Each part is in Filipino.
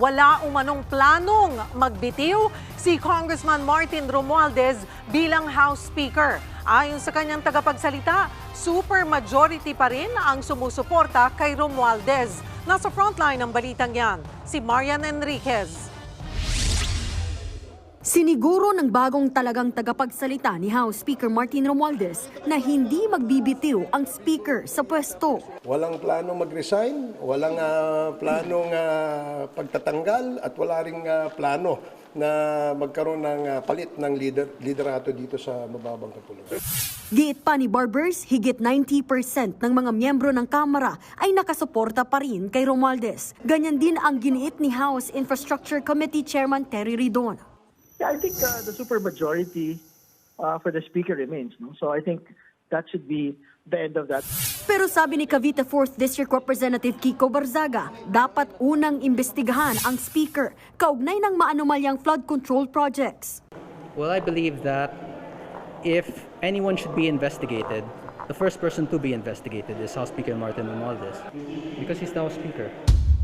wala umanong planong magbitiw si Congressman Martin Romualdez bilang House Speaker. Ayon sa kanyang tagapagsalita, supermajority pa rin ang sumusuporta kay Romualdez. Nasa frontline ng balitang yan, si Marian Enriquez. Siniguro ng bagong talagang tagapagsalita ni House Speaker Martin Romualdez na hindi magbibitiw ang Speaker sa pwesto. Walang planong mag-resign, walang planong pagtatanggal at wala ring plano na magkaroon ng palit ng liderato dito sa mababang kapulutan. Giit pa ni Barbers, higit 90% ng mga miyembro ng Kamara ay nakasuporta pa rin kay Romualdez. Ganyan din ang giniit ni House Infrastructure Committee Chairman Terry Ridon. Yeah, I think the supermajority for the Speaker remains. No? So I think that should be the end of that. Pero sabi ni Cavite 4th District Representative Kiko Barzaga, dapat unang imbestigahan ang Speaker kaugnay ng maanumalyang flood control projects. Well, I believe that if anyone should be investigated, the first person to be investigated is House Speaker Martin Romualdez because he's now Speaker.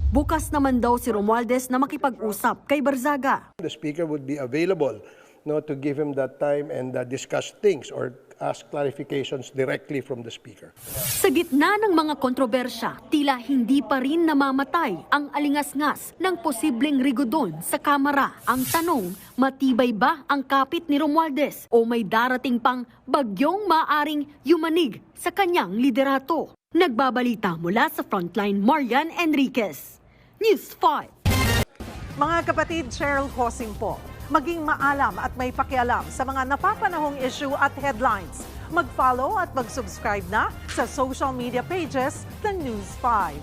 Bukas naman daw si Romualdez na makipag-usap kay Barzaga. The Speaker would be available to give him that time and discuss things or ask clarifications directly from the Speaker. Sa gitna ng mga kontrobersya, tila hindi pa rin namamatay ang alingas-ngas ng posibleng rigodon sa Kamara. Ang tanong, matibay ba ang kapit ni Romualdez o may darating pang bagyong maaring yumanig sa kanyang liderato? Nagbabalita mula sa Frontline, Marian Enriquez, News 5. Mga kapatid, Cheryl Cosing po. Maging maalam at may pakialam sa mga napapanahong issue at headlines. Mag-follow at mag-subscribe na sa social media pages ng News 5.